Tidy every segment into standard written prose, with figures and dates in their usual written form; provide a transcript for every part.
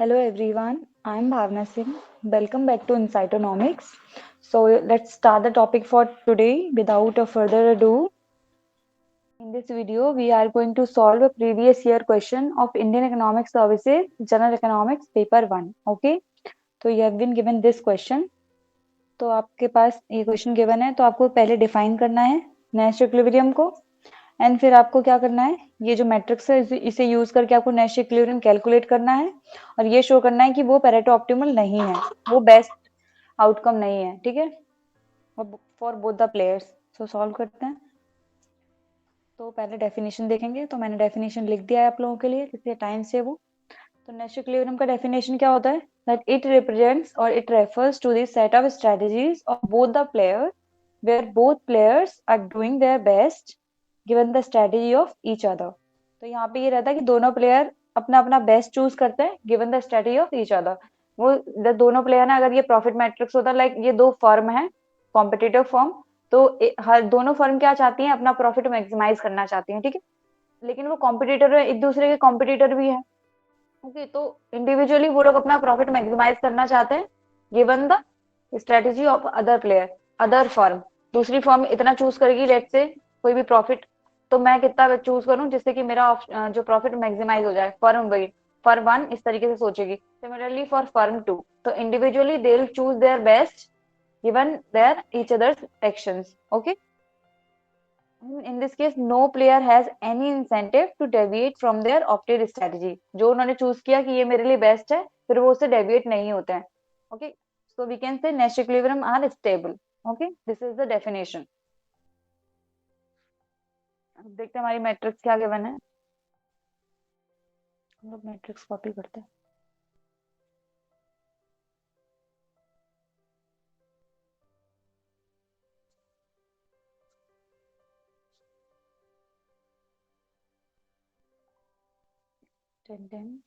Hello everyone, I am Bhavna Singh. Welcome back to Incytonomics. So let's start the topic for today without a further ado. In this video, we are going to solve a previous year question of Indian Economic Services, General Economics, Paper 1. Okay, so you have been given this question. तो आपके पास ये question given है, तो आपको पहले define करना है nest equilibrium को, एंड फिर आपको क्या करना है, ये जो मैट्रिक्स है इसे यूज करके आपको नेस्ट इक्विलिब्रियम कैलकुलेट करना है और ये शो करना है कि वो पैरेटो ऑप्टिमल नहीं है, वो बेस्ट आउटकम नहीं है, ठीक है, for both the players. So solve करते हैं। तो पहले डेफिनेशन देखेंगे, तो मैंने डेफिनेशन लिख दिया है आप लोगों के लिए, कितने टाइम से वो। तो नेस्ट इक्विलिब्रियम का डेफिनेशन क्या होता है, दैट इट रिप्रेजेंट्स और it refers to the set of strategies of both the player where both players are doing their best given the strategy of each other. तो यहाँ पे ये रहता है कि दोनों प्लेयर अपना अपना बेस्ट चूज करते हैं given the strategy of each other. वो दोनों प्लेयर ना, अगर ये प्रॉफिट मैट्रिक्स होता है, लाइक ये दो फर्म है, कॉम्पिटिटिव फर्म, तो हर दोनों फर्म क्या चाहती हैं, अपना प्रॉफिट मैक्सिमाइज करना चाहती हैं, ठीक है, लेकिन वो कॉम्पिटिटर एक दूसरे के कॉम्पिटिटर भी है। ओके, तो इंडिविजुअली वो लोग अपना प्रॉफिट मैक्सिमाइज करना चाहते हैं given the strategy of other player, other firm. दूसरी फर्म इतना चूज करेगी, लेट से कोई भी प्रॉफिट, तो मैं कितना चूज करूं जिससे कि मेरा जो प्रॉफिट मैक्सिमाइज हो जाए। फर्म वही, फर्म वन इस तरीके से सोचेगी, सिमिलरली फॉर फर्म टू, तो individually they will choose their best given their each others actions. Okay, in this case no player has any incentive to deviate from their opted strategy। जो उन्होंने choose किया कि ये मेरे लिए best है, फिर वो उससे डेविएट नहीं होते हैं। Okay, so we can say Nash equilibrium are stable. Okay, this is the definition. देखते हैं हमारी मैट्रिक्स क्या गिवन है। हम लोग मैट्रिक्स कॉपी करते हैं। Ten ten.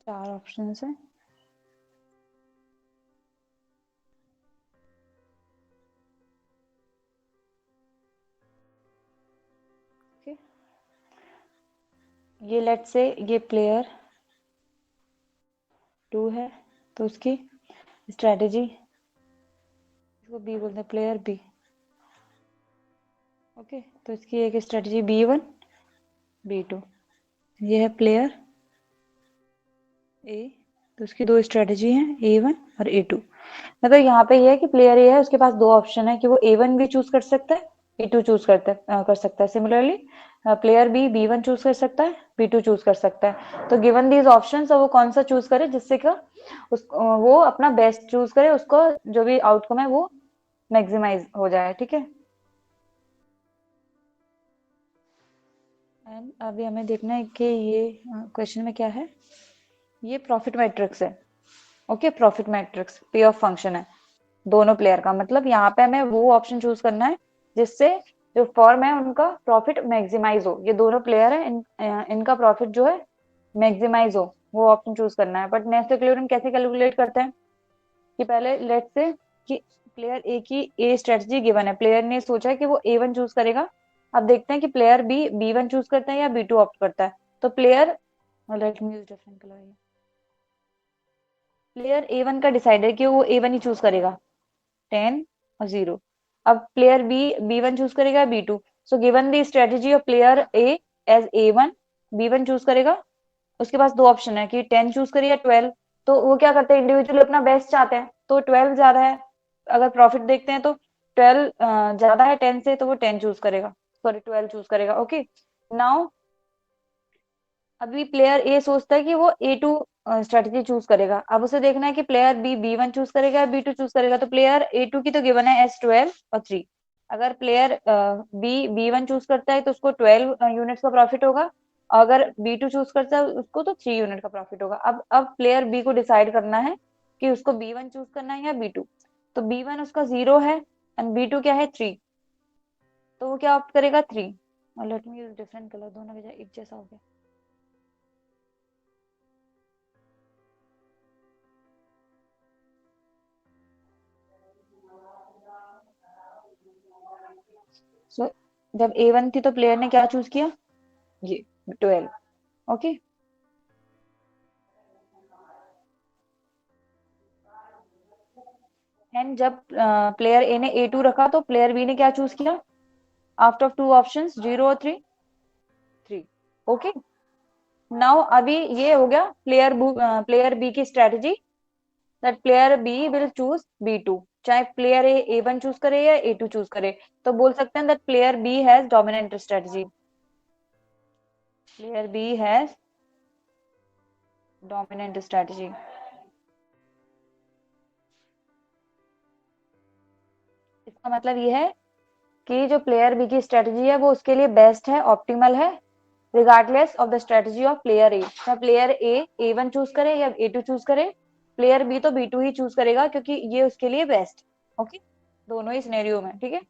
4 ऑप्शन है। okay. ये लेट से ये प्लेयर 2 है, तो उसकी स्ट्रेटेजी, इसको बी बोलते हैं, प्लेयर बी। ओके, तो इसकी एक स्ट्रेटेजी B1 B2। ये है प्लेयर ए, तो उसकी दो स्ट्रेटेजी हैं A1 और A2। मतलब यहाँ पे ये है कि प्लेयर ए है, उसके पास दो ऑप्शन है कि वो A1 भी चूज कर सकता है, B2 चूज कर सकता है। Similarly player B B1 choose कर सकता है, B2 चूज कर सकता है। तो गिवन दीज ऑप्शन, वो कौन सा चूज करे जिससे कि वो अपना बेस्ट चूज करे, उसको जो भी आउटकम है वो मैक्सिमाइज हो जाए, ठीक है। एंड अभी हमें देखना है कि ये क्वेश्चन में क्या है। ये प्रॉफिट मैट्रिक्स है। ओके, प्रॉफिट मैट्रिक्स पे ऑफ फंक्शन है दोनों प्लेयर का, मतलब यहाँ पे हमें वो ऑप्शन चूज करना है जिससे जो फर्म है उनका प्रॉफिट मैक्सिमाइज हो। ये दोनों प्लेयर है, इनका प्रॉफिट जो है मैक्सिमाइज हो, वो ऑप्शन चूज करना है। बट नेक्स्ट इक्विलिब्रियम कैसे कैलकुलेट करते हैं कि पहले लेट से कि प्लेयर ए की ए स्ट्रेटजी गिवन है, प्लेयर ने सोचा है कि वो A1 चूज करेगा। अब देखते हैं कि प्लेयर बी B1 चूज करता है या B2 ऑप्ट करता है। तो player, let me use different colour, player A1 का डिसाइड है कि वो A1 ही चूज करेगा, 10 और 0। अब प्लेयर बी B1 चूज करेगा B2। So given the strategy of player A as A1, B1 choose करेगा। उसके पास दो ऑप्शन है कि 10 चूज करे या 12। तो वो क्या करते हैं, इंडिविजुअली अपना बेस्ट चाहते हैं, तो 12 ज्यादा है। अगर प्रॉफिट देखते हैं तो 12 ज्यादा है 10 से, तो वो 10 चूज करेगा, सॉरी 12 चूज करेगा। ओके, नाउ अभी प्लेयर ए सोचता है कि वो A2 स्ट्रेटेजी चूज करेगा। अब उसे देखना है कि प्लेयर बी B1 चूज करेगा या B2 चूज करेगा। तो प्लेयर A2 की तो गिवन है S12 और 3। अगर प्लेयर बी B1 चूज करता है तो उसको 12 यूनिट्स का प्रॉफिट होगा, और अगर B2 चूज करता है उसको तो 3 यूनिट का प्रॉफिट होगा। अब प्लेयर बी को डिसाइड करना है कि उसको B1 चूज करना है या B2। तो B1 उसका 0 है एंड B2 क्या है 3, तो वो क्या ऑप्ट करेगा 3। और let me use different colour, दोनों के एक जैसा हो गया। सो जब A1 थी तो प्लेयर ने क्या चूज किया, ये 12। ओके, एंड जब प्लेयर ए ने A2 रखा तो प्लेयर बी ने क्या चूज किया, आफ्टर टू ऑप्शंस 0 और 3, 3। ओके, नाउ अभी ये हो गया प्लेयर बी की strategy, that player B will choose B2, चाहे प्लेयर A1 चूज करे या A2 चूज करे। तो बोल सकते हैं that player B has dominant strategy, player B has dominant strategy. इसका मतलब ये है कि जो प्लेयर बी की स्ट्रेटजी है वो उसके लिए बेस्ट है, ऑप्टिमल है, regardless of the strategy of player ए। चाहे प्लेयर A1 चूज करे या A2 चूज करे, प्लेयर बी तो B2 ही चूज करेगा क्योंकि ये उसके लिए बेस्ट। ओके, दोनों ही सिनेरियो में, ठीक है।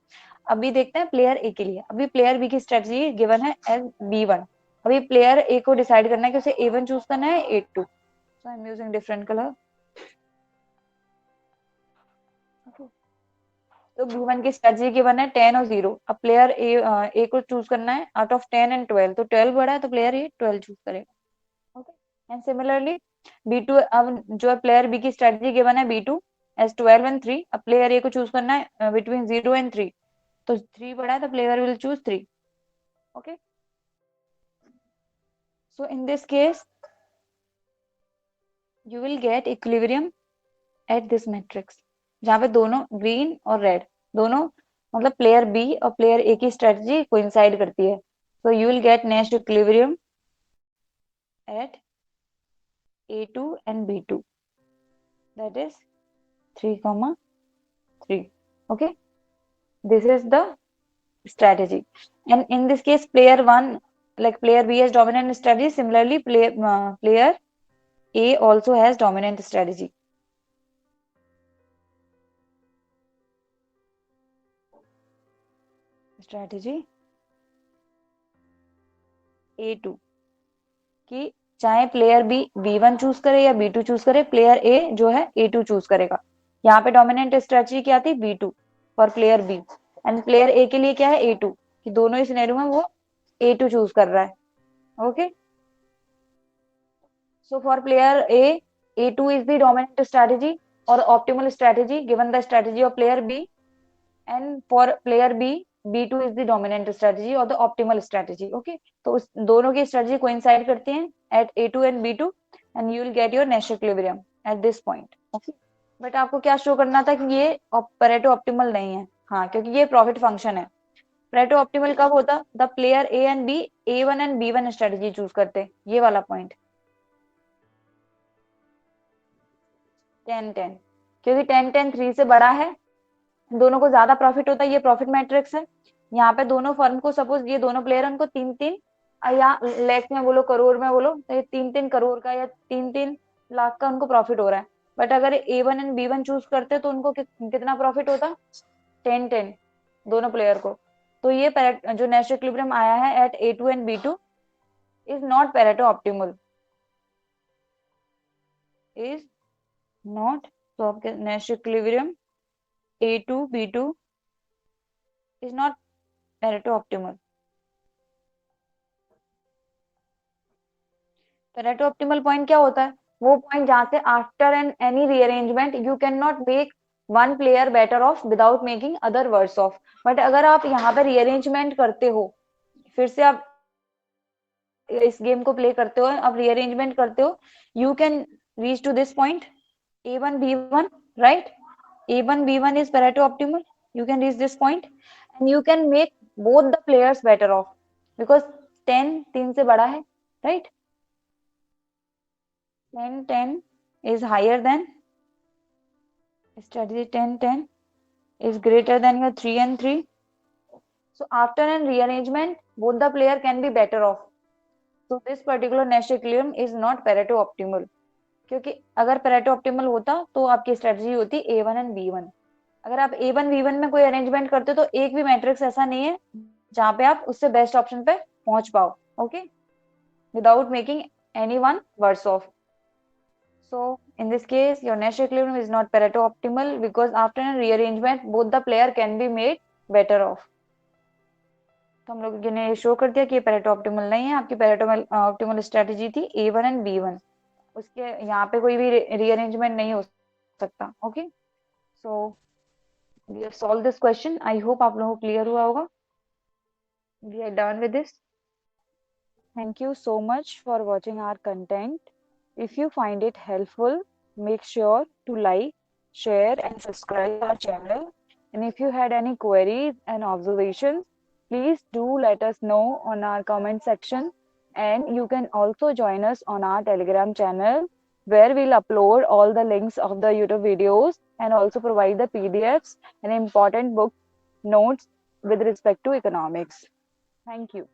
अभी देखते हैं प्लेयर ए के लिए। अभी प्लेयर बी की स्ट्रेटजी गिवन है एज B1। अभी प्लेयर ए को डिसाइड करना है कि उसे A1 चूज करना है A2। So I am using different colour. तो B1 की स्ट्रेटजी गिवन है 10 और 0। अब प्लेयर ए को चूज करना है आउट ऑफ 10 एंड 12, तो 12 बड़ा है तो प्लेयर ए 12 चूज करेगा। ओके, एंड सिमिलरली B2, अब जो प्लेयर बी की स्ट्रेटजी गिवन है B2 एज 12 एंड 3। अब प्लेयर ए को चूज करना है बिटवीन 0 एंड 3, तो 3 बड़ा है तो player will choose 3। Okay, so in this case you will gate equilibrium at this matrix, जहाँ पे दोनों ग्रीन और रेड दोनों, मतलब प्लेयर बी और प्लेयर ए की स्ट्रेटजी कोइंसाइड करती है। So you will get Nash equilibrium at A2 and B2, that is 3 comma 3. Okay, this is the strategy. And in this case player 1, like player B has dominant strategy, similarly player A also has dominant strategy. Strategy A2 कि चाहे player B B1 choose करे या B2 choose करे, player ए जो है A2 choose करेगा। यहाँ पे डोमिनेंट स्ट्रेटजी क्या थी, B2 for player B, and player A के लिए क्या है, A2, कि दोनों ही सिनेरियो में वो A2 चूज कर रहा है। Okay, so for player A A2 is the dominant strategy और optimal strategy given the strategy of player B, and for player B B2 is the dominant strategy और the optimal strategy. Okay, तो उस दोनों की strategy coincide करती हैं at A2 and B2, and you will get your Nash equilibrium at this point. Okay, but आपको क्या show करना था कि ये परेटो ऑप्टिमल नहीं है, हाँ, क्योंकि ये प्रॉफिट फंक्शन है। परेटो ऑप्टिमल कब होता, the player A and B A1 and B1 strategy choose करते, ये वाला पॉइंट 10-10, क्योंकि 10-10 3 से बड़ा है, दोनों को ज्यादा प्रॉफिट होता है, ये प्रॉफिट मैट्रिक्स है। यहाँ पे दोनों फर्म को, सपोज ये दोनों प्लेयर उनको 3-3, या लैक्स में बोलो करोड़ में बोलो, तो ये 3-3 करोड़ का या 3-3 लाख का उनको प्रॉफिट हो रहा है। बट अगर A1 एंड B1 चूज करते तो उनको कितना प्रॉफिट होता, 10-10 दोनों प्लेयर को। तो ये जो नेश इक्विलिब्रियम आया है at A2 and B2 is not Pareto optimal, is not. तो आपके Nash equilibrium A2 B2 is not Pareto optimal. Pareto optimal point क्या होता है, वो पॉइंट जहां से after an any rearrangement you can not make one player better off without making other worse off. But अगर आप यहाँ पे रीअरेंजमेंट करते हो, फिर से आप इस गेम को प्ले करते हो, आप रीअरेंजमेंट करते हो, you can reach to this point A1 B1, right? A1 B1 is Pareto optimal. You can reach this point and you can make both the players better off because 10 3 से बड़ा है, right? 10-10 is higher than strategy, 10-10 is greater than your 3 and 3. So after an rearrangement, both the player can be better off. So this particular Nash equilibrium is not Pareto optimal. क्योंकि अगर Pareto optimal होता तो आपकी strategy होती A1 and B1। अगर आप A1 B1 में कोई अरेंजमेंट करते हो तो एक भी मैट्रिक्स ऐसा नहीं है जहाँ पे आप उससे बेस्ट ऑप्शन पे पहुंच पाओ, okay, without making any one worse off. So in this case, your Nash equilibrium is not Pareto optimal because after a rearrangement, both the player can be made better off. तो हम लोगों ने show कर दिया कि ये Pareto optimal नहीं है. आपकी पेरेटो ऑप्टिमल स्ट्रेटजी थी A1 एंड B1. उसके यहाँ पे कोई भी रीअरेंजमेंट नहीं हो सकता. Okay, so we have solve this question. I hope आप लोगों को क्लियर हुआ होगा. We are done with this. Thank you so much for watching our content. If you find it helpful, make sure to like, share, and subscribe our channel. And if you had any queries and observations, please do let us know on our comment section. And you can also join us on our Telegram channel where we'll upload all the links of the YouTube videos and also provide the PDFs and important book notes with respect to economics. Thank you.